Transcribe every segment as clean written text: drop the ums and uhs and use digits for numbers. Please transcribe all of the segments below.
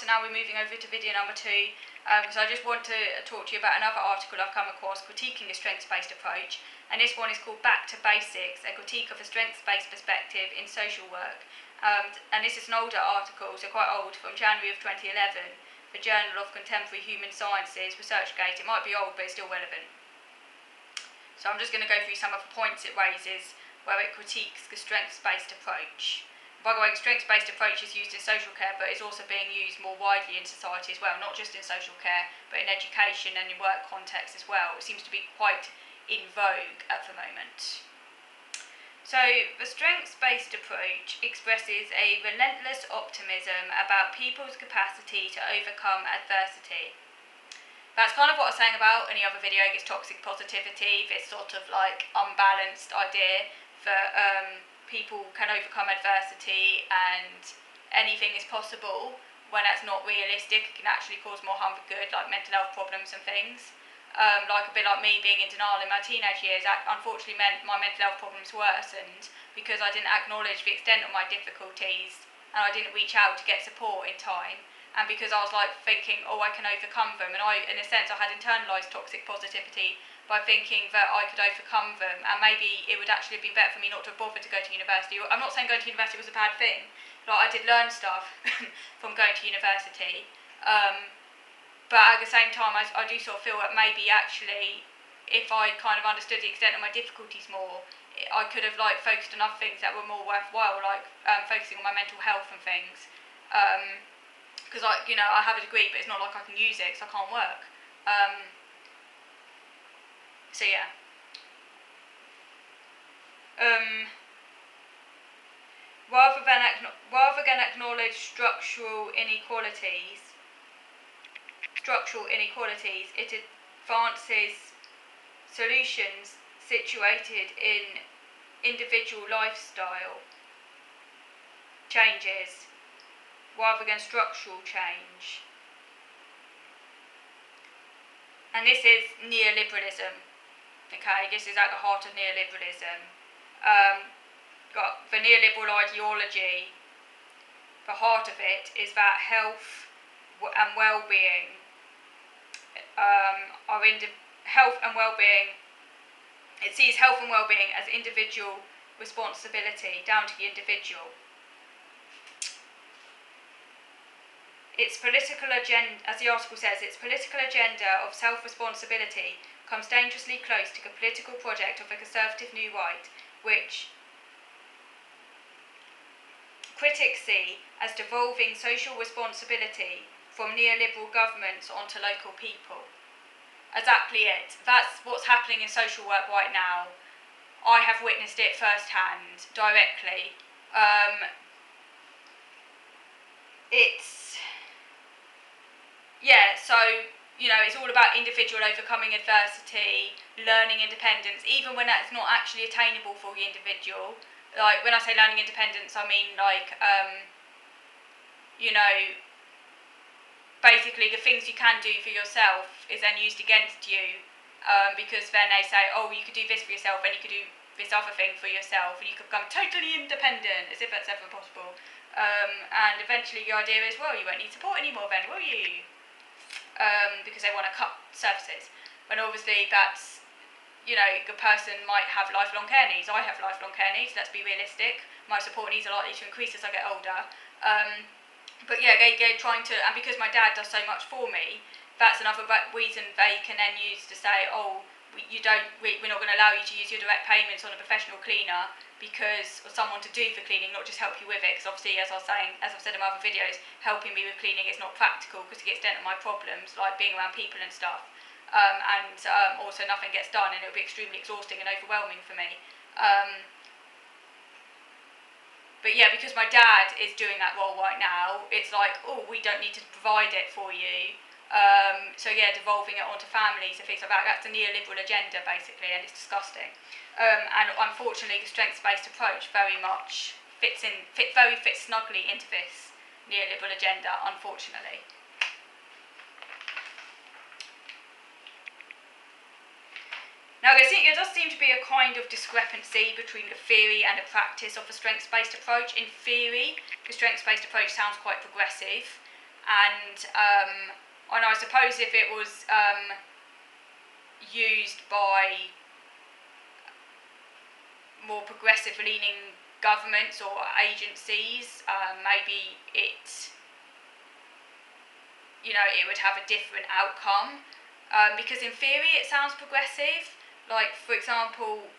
so now we're moving over to video number 2, because I just want to talk to you about another article I've come across critiquing the strengths-based approach, and this one is called Back to Basics, a critique of a strengths-based perspective in social work. And this is an older article, so quite old, from January of 2011, the Journal of Contemporary Human Sciences, ResearchGate. It might be old, but it's still relevant. So I'm just going to go through some of the points it raises where it critiques the strengths-based approach. By the way, the strengths-based approach is used in social care, but it's also being used more widely in society as well, not just in social care, but in education and in work contexts as well. It seems to be quite in vogue at the moment. So, the strengths-based approach expresses a relentless optimism about people's capacity to overcome adversity. That's kind of what I was saying about in the other video, this toxic positivity, this sort of like unbalanced idea that people can overcome adversity and anything is possible, when that's not realistic. It can actually cause more harm than good, like mental health problems and things. Like a bit like me being in denial in my teenage years, that unfortunately meant my mental health problems worsened because I didn't acknowledge the extent of my difficulties and I didn't reach out to get support in time. And because I was like thinking, oh, I can overcome them, and I, in a sense, I had internalised toxic positivity by thinking that I could overcome them, and maybe it would actually be better for me not to have bothered to go to university. I'm not saying going to university was a bad thing. Like, I did learn stuff from going to university, but at the same time, I do sort of feel that maybe actually, if I kind of understood the extent of my difficulties more, I could have like focused on other things that were more worthwhile, like focusing on my mental health and things. Because I have a degree, but it's not like I can use it because I can't work. So yeah. Rather than acknowledge structural inequalities, it advances solutions situated in individual lifestyle changes rather than structural change. And this is neoliberalism. Okay, this is at the heart of neoliberalism. Got the neoliberal ideology, the heart of it is that health and well-being it sees health and well-being as individual responsibility, down to the individual. Its political agenda, as the article says, its political agenda of self-responsibility comes dangerously close to the political project of the conservative New Right, which critics see as devolving social responsibility from neoliberal governments onto local people. Exactly it. That's what's happening in social work right now. I have witnessed it firsthand, directly. It's all about individual overcoming adversity, learning independence, even when that's not actually attainable for the individual. Like, when I say learning independence, I mean, like, basically the things you can do for yourself is then used against you, because then they say, oh, you could do this for yourself, and you could do this other thing for yourself, and you could become totally independent, as if that's ever possible. And eventually the idea is, well, you won't need support anymore then, will you? Because they want to cut services. When obviously that's, the person might have lifelong care needs. I have lifelong care needs, let's be realistic. My support needs are likely to increase as I get older. But yeah, they're trying to, and because my dad does so much for me, that's another reason they can then use to say, oh, we're not going to allow you to use your direct payments on a professional cleaner because of someone to do the cleaning, not just help you with it. Because obviously, as I've said in my other videos, helping me with cleaning is not practical because to the extent of my problems, like being around people and stuff, and also nothing gets done, and it would be extremely exhausting and overwhelming for me. But yeah, because my dad is doing that role right now, it's like, oh, we don't need to provide it for you. So yeah, devolving it onto families and things like that. That's a neoliberal agenda, basically, and it's disgusting. And unfortunately, the strengths-based approach very much fits snugly into this neoliberal agenda, unfortunately. Now, there does seem to be a kind of discrepancy between the theory and the practice of the strengths-based approach. In theory, the strengths-based approach sounds quite progressive, and I suppose if it was used by more progressive leaning governments or agencies, maybe it would have a different outcome, because in theory it sounds progressive. Like, for example,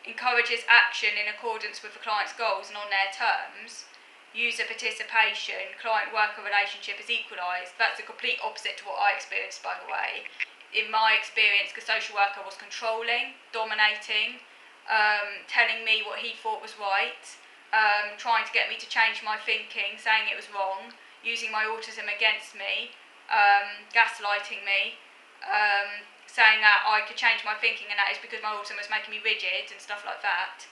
encourages action in accordance with the client's goals and on their terms. User participation, client-worker relationship is equalised. That's the complete opposite to what I experienced, by the way. In my experience, the social worker was controlling, dominating, telling me what he thought was right, trying to get me to change my thinking, saying it was wrong, using my autism against me, gaslighting me, saying that I could change my thinking and that is because my autism was making me rigid and stuff like that.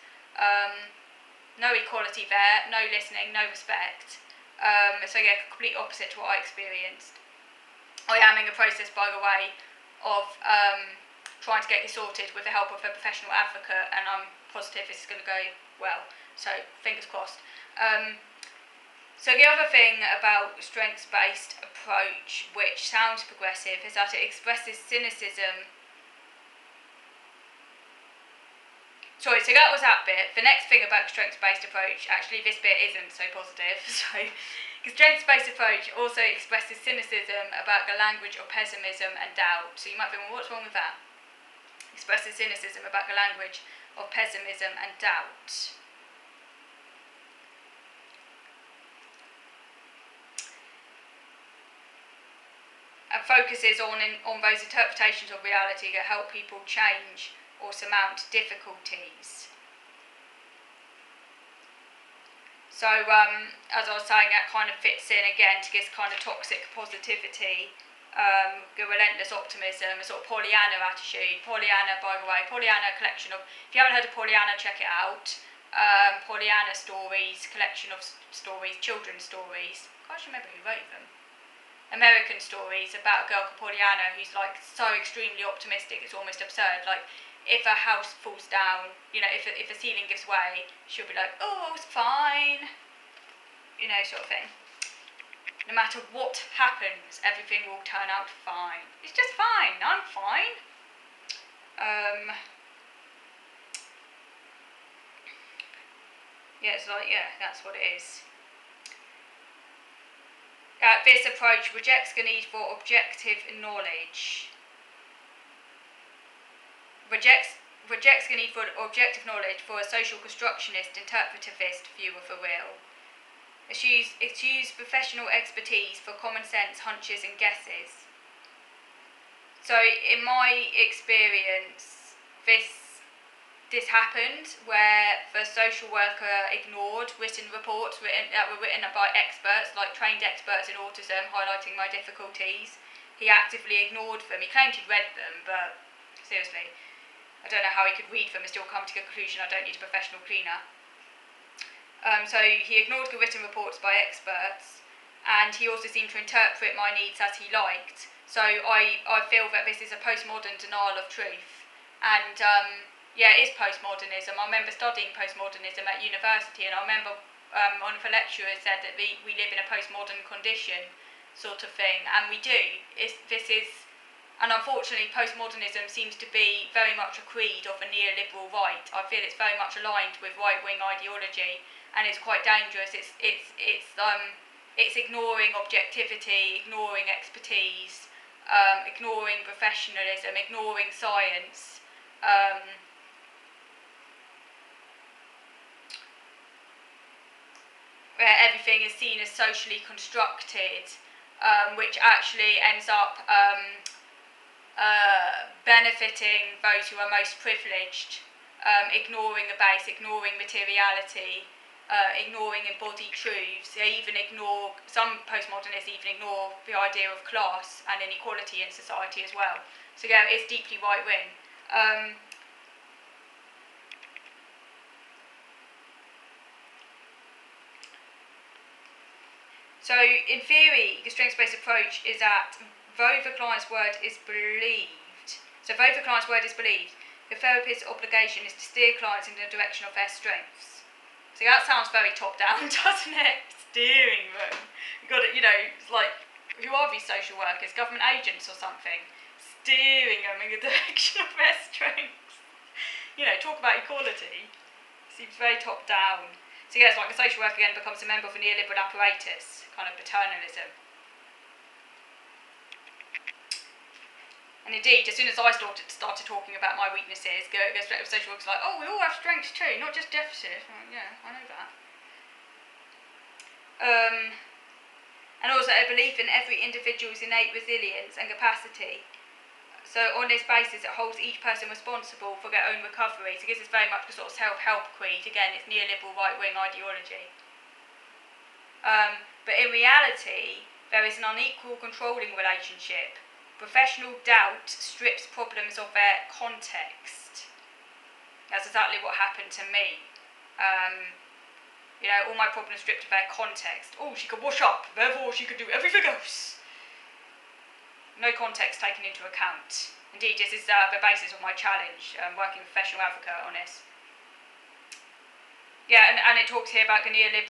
No equality there, no listening, no respect. So yeah, complete opposite to what I experienced. I am in the process, by the way, of trying to get this sorted with the help of a professional advocate, and I'm positive this is going to go well. So fingers crossed. So the other thing about strengths-based approach, which sounds progressive, is that it expresses cynicism. Sorry, so that was that bit. The next thing about strengths-based approach, actually this bit isn't so positive. So, the strengths-based approach also expresses cynicism about the language of pessimism and doubt. So you might think, well, what's wrong with that? Expresses cynicism about the language of pessimism and doubt. And focuses on those interpretations of reality that help people change or surmount difficulties. So, as I was saying, that kind of fits in again to this kind of toxic positivity, the relentless optimism, a sort of Pollyanna attitude. Pollyanna, by the way, Pollyanna, a collection of, if you haven't heard of Pollyanna, check it out. Pollyanna stories, collection of stories, children's stories. I can't remember who wrote them. American stories about a girl called Pollyanna who's like so extremely optimistic, it's almost absurd. Like, if a house falls down, if a ceiling gives way, she'll be like, oh, it's fine, sort of thing. No matter what happens, everything will turn out fine. It's just fine, I'm fine. It's like, that's what it is. This approach rejects the need for objective knowledge. Rejects the need for objective knowledge for a social constructionist, interpretivist view of the real. It's used professional expertise for common sense, hunches and guesses. So in my experience, this happened where the social worker ignored written reports that were written by experts, like trained experts in autism, highlighting my difficulties. He actively ignored them. He claimed he'd read them, but seriously, I don't know how he could read them and still come to the conclusion I don't need a professional cleaner. So he ignored the written reports by experts, and he also seemed to interpret my needs as he liked. So I feel that this is a postmodern denial of truth. And it is postmodernism. I remember studying postmodernism at university, and I remember one of the lecturers said that we live in a postmodern condition, sort of thing, and we do. And unfortunately, postmodernism seems to be very much a creed of a neoliberal right. I feel it's very much aligned with right-wing ideology, and it's quite dangerous. It's ignoring objectivity, ignoring expertise, ignoring professionalism, ignoring science. Where everything is seen as socially constructed, which actually ends up benefiting those who are most privileged, ignoring the base, ignoring materiality, ignoring embodied truths. Some postmodernists even ignore the idea of class and inequality in society as well. So it's deeply right-wing. So in theory, the strengths-based approach is that though the client's word is believed, the therapist's obligation is to steer clients in the direction of their strengths. So that sounds very top-down, doesn't it? steering them. You've got to, it's like, who are these social workers? Government agents or something? Steering them in the direction of their strengths. Talk about equality. Seems very top down. So yeah, it's like a social worker again becomes a member of a neoliberal apparatus, kind of paternalism. And indeed, as soon as I started talking about my weaknesses, go straight to social workers like, oh, we all have strengths too, not just deficits. Yeah, I know that. And also a belief in every individual's innate resilience and capacity. So on this basis, it holds each person responsible for their own recovery. So this is very much a sort of self-help creed. Again, it's neoliberal right-wing ideology. But in reality, there is an unequal controlling relationship. Professional doubt strips problems of their context. That's exactly what happened to me. All my problems stripped of their context. Oh, she could wash up, therefore she could do everything else. No context taken into account. Indeed, this is the basis of my challenge, working with professional advocate on this. Yeah, and it talks here about the neoliberal